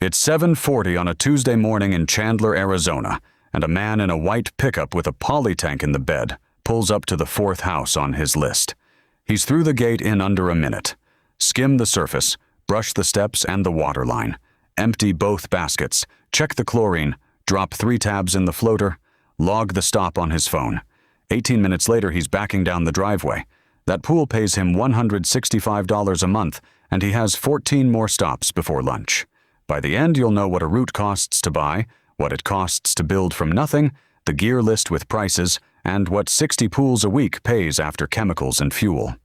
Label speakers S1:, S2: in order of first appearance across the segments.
S1: It's 7:40 on a Tuesday morning in Chandler, Arizona, and a man in a white pickup with a poly tank in the bed pulls up to the fourth house on his list. He's through the gate in under a minute. Skim the surface, brush the steps and the water line, empty both baskets, check the chlorine, drop 3 tabs in the floater, log the stop on his phone. 18 minutes later, he's backing down the driveway. That pool pays him $165 a month, and he has 14 more stops before lunch. By the end, you'll know what a route costs to buy, what it costs to build from nothing, the gear list with prices, and what 60 pools a week pays after chemicals and fuel.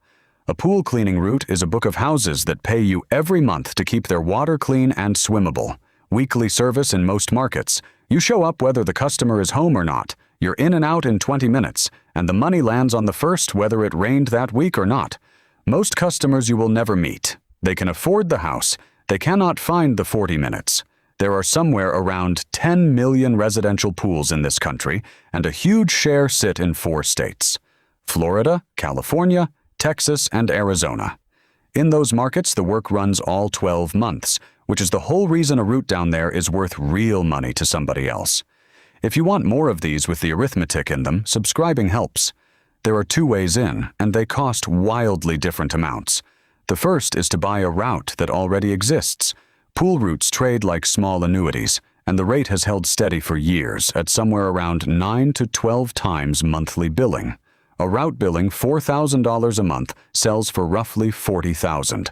S1: A pool cleaning route is a book of houses that pay you every month to keep their water clean and swimmable. Weekly service in most markets. You show up whether the customer is home or not. You're in and out in 20 minutes, and the money lands on the first whether it rained that week or not. Most customers you will never meet. They can afford the house. They cannot find the 40 minutes. There are somewhere around 10 million residential pools in this country, and a huge share sit in 4 states: Florida, California, Texas, and Arizona. In those markets, the work runs all 12 months, which is the whole reason a route down there is worth real money to somebody else. If you want more of these with the arithmetic in them, subscribing helps. There are 2 ways in, and they cost wildly different amounts. The first is to buy a route that already exists. Pool routes trade like small annuities, and the rate has held steady for years at somewhere around 9 to 12 times monthly billing. A route billing $4,000 a month sells for roughly $40,000.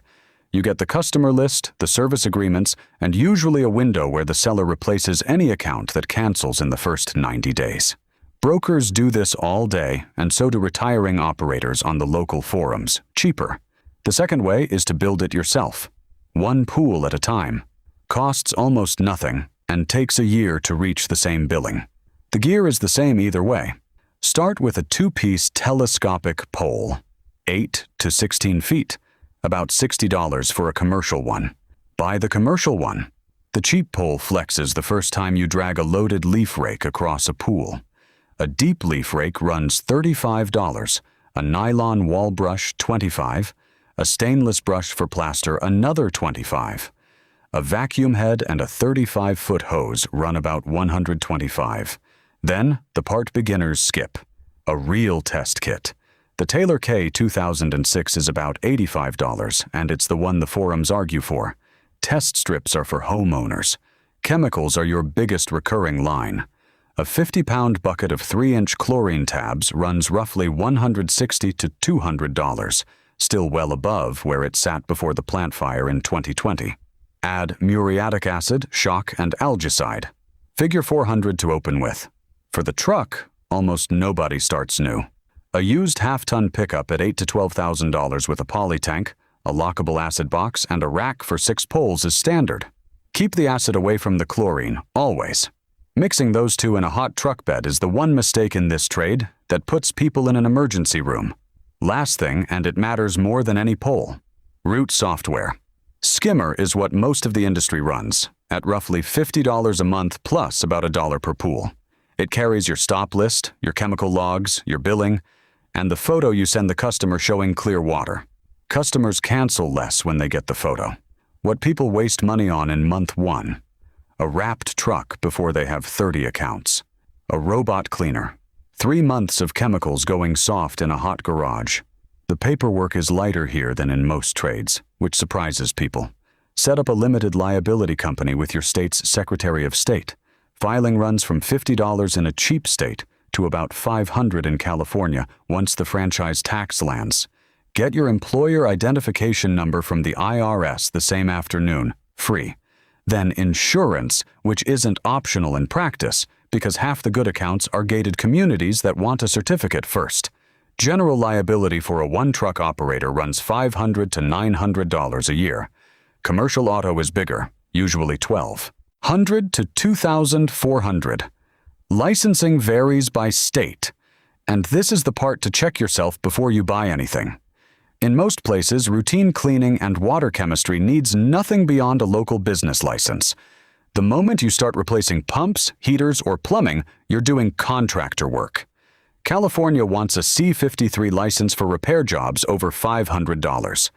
S1: You get the customer list, the service agreements, and usually a window where the seller replaces any account that cancels in the first 90 days. Brokers do this all day, and so do retiring operators on the local forums, cheaper. The second way is to build it yourself. 1 pool at a time. Costs almost nothing, and takes a year to reach the same billing. The gear is the same either way. Start with a 2-piece telescopic pole, 8 to 16 feet. About $60 for a commercial one. Buy the commercial one. The cheap pole flexes the first time you drag a loaded leaf rake across a pool. A deep leaf rake runs $35, a nylon wall brush $25, a stainless brush for plaster another $25. A vacuum head and a 35-foot hose run about $125. Then the part beginners skip, a real test kit. The Taylor K 2006 is about $85, and it's the one the forums argue for. Test strips are for homeowners. Chemicals are your biggest recurring line. A 50-pound bucket of 3-inch chlorine tabs runs roughly $160 to $200, still well above where it sat before the plant fire in 2020. Add muriatic acid, shock, and algicide. Figure $400 to open with. For the truck, almost nobody starts new. A used half-ton pickup at $8,000 to $12,000 with a poly tank, a lockable acid box, and a rack for 6 poles is standard. Keep the acid away from the chlorine, always. Mixing those two in a hot truck bed is the one mistake in this trade that puts people in an emergency room. Last thing, and it matters more than any pole: route software. Skimmer is what most of the industry runs, at roughly $50 a month plus about $1 per pool. It carries your stop list, your chemical logs, your billing, and the photo you send the customer showing clear water. Customers cancel less when they get the photo. What people waste money on in month 1: a wrapped truck before they have 30 accounts. A robot cleaner. 3 months of chemicals going soft in a hot garage. The paperwork is lighter here than in most trades, which surprises people. Set up a limited liability company with your state's Secretary of State. Filing runs from $50 in a cheap state to about $500 in California once the franchise tax lands. Get your employer identification number from the IRS the same afternoon, free. Then insurance, which isn't optional in practice, because half the good accounts are gated communities that want a certificate first. General liability for a 1-truck operator runs $500 to $900 a year. Commercial auto is bigger, usually $1,200 to $2,400. Licensing varies by state, and this is the part to check yourself before you buy anything. In most places, routine cleaning and water chemistry needs nothing beyond a local business license. The moment you start replacing pumps, heaters, or plumbing, you're doing contractor work. California wants a C-53 license for repair jobs over $500.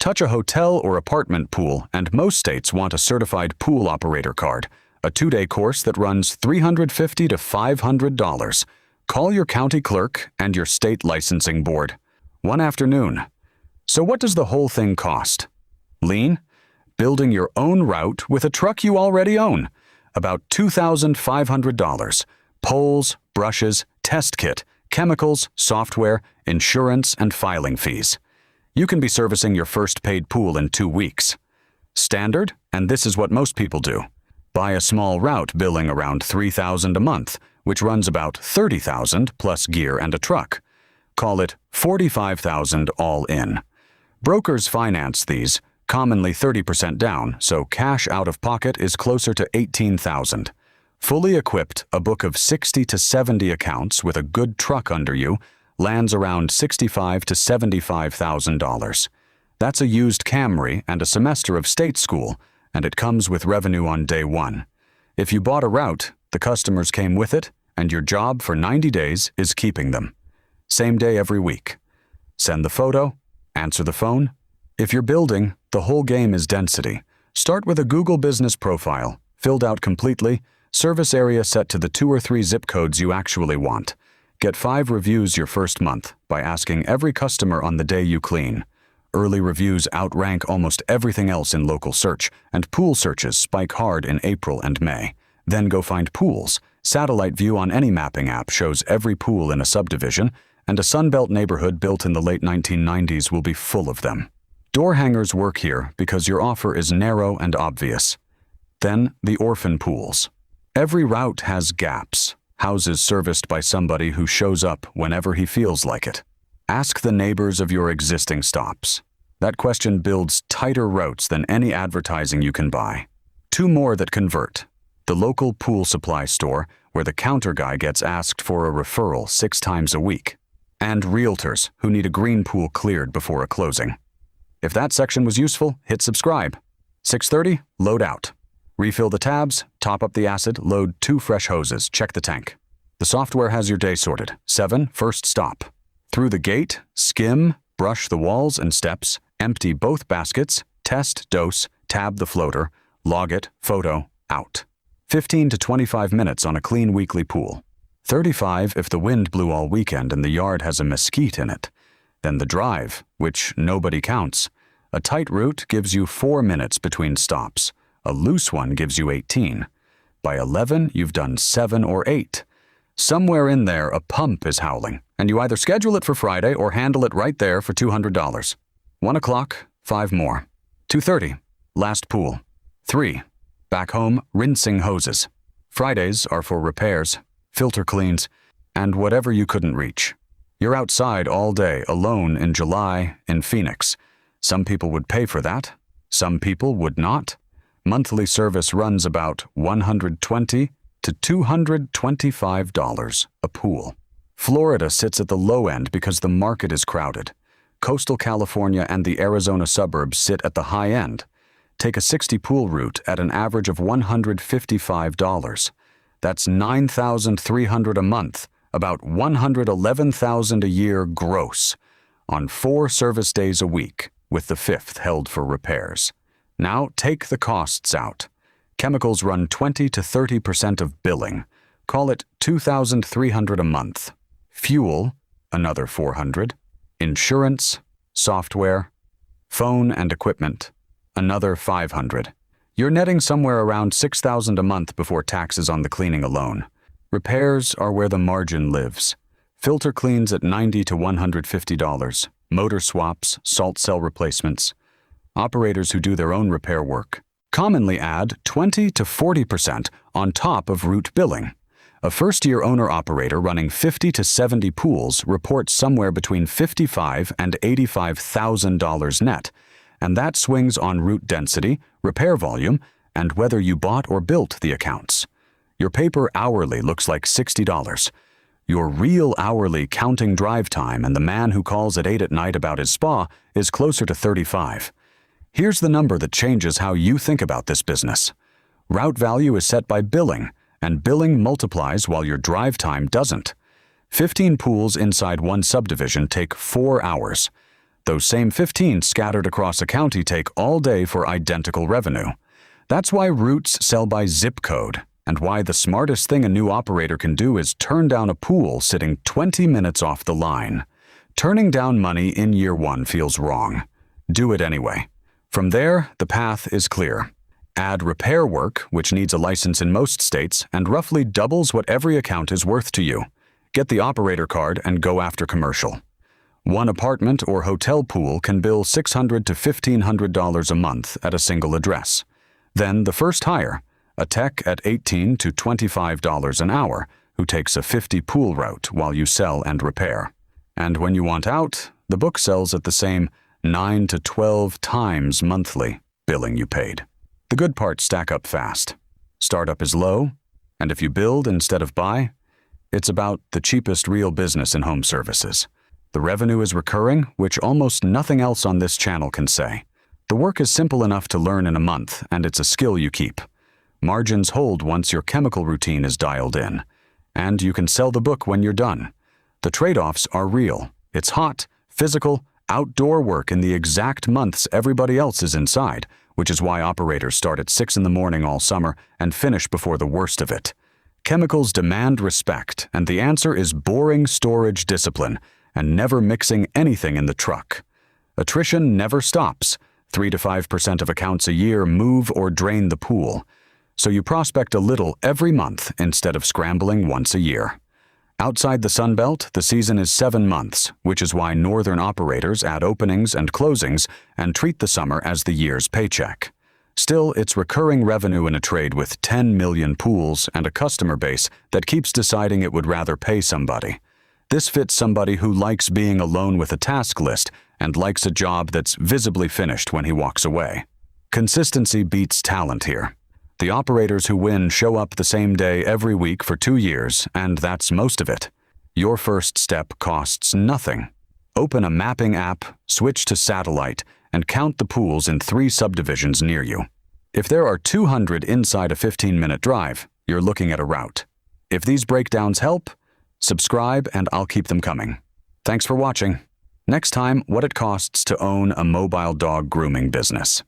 S1: Touch a hotel or apartment pool, and most states want a certified pool operator card, a 2-day course that runs $350 to $500. Call your county clerk and your state licensing board. One afternoon. So what does the whole thing cost? Lean? Building your own route with a truck you already own. About $2,500. Poles, brushes, test kit, chemicals, software, insurance, and filing fees. You can be servicing your first paid pool in 2 weeks. Standard, and this is what most people do. Buy a small route billing around $3,000 a month, which runs about $30,000 plus gear and a truck. Call it $45,000 all in. Brokers finance these, commonly 30% down, so cash out of pocket is closer to $18,000. Fully equipped, a book of 60 to 70 accounts with a good truck under you lands around $65,000 to $75,000. That's a used Camry and a semester of state school, and it comes with revenue on day one. If you bought a route, the customers came with it, and your job for 90 days is keeping them. Same day every week. Send the photo, answer the phone. If you're building, the whole game is density. Start with a Google business profile, filled out completely, service area set to the 2 or 3 zip codes you actually want. Get 5 reviews your first month by asking every customer on the day you clean. Early reviews outrank almost everything else in local search, and pool searches spike hard in April and May. Then go find pools. Satellite view on any mapping app shows every pool in a subdivision, and a Sunbelt neighborhood built in the late 1990s will be full of them. Door hangers work here because your offer is narrow and obvious. Then, the orphan pools. Every route has gaps, houses serviced by somebody who shows up whenever he feels like it. Ask the neighbors of your existing stops. That question builds tighter routes than any advertising you can buy. 2 more that convert. The local pool supply store, where the counter guy gets asked for a referral 6 times a week. And realtors, who need a green pool cleared before a closing. If that section was useful, hit subscribe. 6:30, load out. Refill the tabs, top up the acid, load 2 fresh hoses, check the tank. The software has your day sorted. 7, first stop. Through the gate, skim, brush the walls and steps, empty both baskets, test, dose, tab the floater, log it, photo, out. 15 to 25 minutes on a clean weekly pool. 35 if the wind blew all weekend and the yard has a mesquite in it. Then the drive, which nobody counts. A tight route gives you 4 minutes between stops. A loose one gives you 18. By 11, you've done 7 or 8. Somewhere in there, a pump is howling, and you either schedule it for Friday or handle it right there for $200. 1 o'clock, 5 more. 2:30, last pool. 3, back home, rinsing hoses. Fridays are for repairs, filter cleans, and whatever you couldn't reach. You're outside all day, alone in July, in Phoenix. Some people would pay for that. Some people would not. Monthly service runs about $120 to $225 a pool. Florida sits at the low end because the market is crowded. Coastal California and the Arizona suburbs sit at the high end. Take a 60-pool route at an average of $155. That's $9,300 a month, about $111,000 a year gross, on 4 service days a week, with the 5th held for repairs. Now take the costs out. Chemicals run 20 to 30% of billing. Call it $2,300 a month. Fuel, another $400. Insurance, software, phone and equipment, another $500. You're netting somewhere around $6,000 a month before taxes on the cleaning alone. Repairs are where the margin lives. Filter cleans at $90 to $150. Motor swaps, salt cell replacements. Operators who do their own repair work commonly add 20 to 40% on top of route billing. A first-year owner-operator running 50 to 70 pools reports somewhere between $55,000 and $85,000 net, and that swings on route density, repair volume, and whether you bought or built the accounts. Your paper hourly looks like $60. Your real hourly counting drive time and the man who calls at 8 at night about his spa is closer to $35. Here's the number that changes how you think about this business. Route value is set by billing, and billing multiplies while your drive time doesn't. 15 pools inside one subdivision take 4 hours. Those same 15 scattered across a county take all day for identical revenue. That's why routes sell by zip code, and why the smartest thing a new operator can do is turn down a pool sitting 20 minutes off the line. Turning down money in year one feels wrong. Do it anyway. From there, the path is clear. Add repair work, which needs a license in most states and roughly doubles what every account is worth to you. Get the operator card and go after commercial. One apartment or hotel pool can bill $600 to $1,500 a month at a single address. Then the first hire, a tech at $18 to $25 an hour, who takes a 50 pool route while you sell and repair. And when you want out, the book sells at the same 9 to 12 times monthly billing you paid. The good parts stack up fast. Startup is low, and if you build instead of buy, it's about the cheapest real business in home services. The revenue is recurring, which almost nothing else on this channel can say. The work is simple enough to learn in a month, and it's a skill you keep. Margins hold once your chemical routine is dialed in, and you can sell the book when you're done. The trade-offs are real. It's hot, physical, outdoor work in the exact months everybody else is inside, which is why operators start at 6 in the morning all summer and finish before the worst of it. Chemicals demand respect, and the answer is boring storage discipline and never mixing anything in the truck. Attrition never stops. 3 to 5% of accounts a year move or drain the pool. So you prospect a little every month instead of scrambling once a year. Outside the Sun Belt, the season is 7 months, which is why northern operators add openings and closings and treat the summer as the year's paycheck. Still, it's recurring revenue in a trade with 10 million pools and a customer base that keeps deciding it would rather pay somebody. This fits somebody who likes being alone with a task list and likes a job that's visibly finished when he walks away. Consistency beats talent here. The operators who win show up the same day every week for 2 years, and that's most of it. Your first step costs nothing. Open a mapping app, switch to satellite, and count the pools in 3 subdivisions near you. If there are 200 inside a 15-minute drive, you're looking at a route. If these breakdowns help, subscribe and I'll keep them coming. Thanks for watching. Next time, what it costs to own a mobile dog grooming business.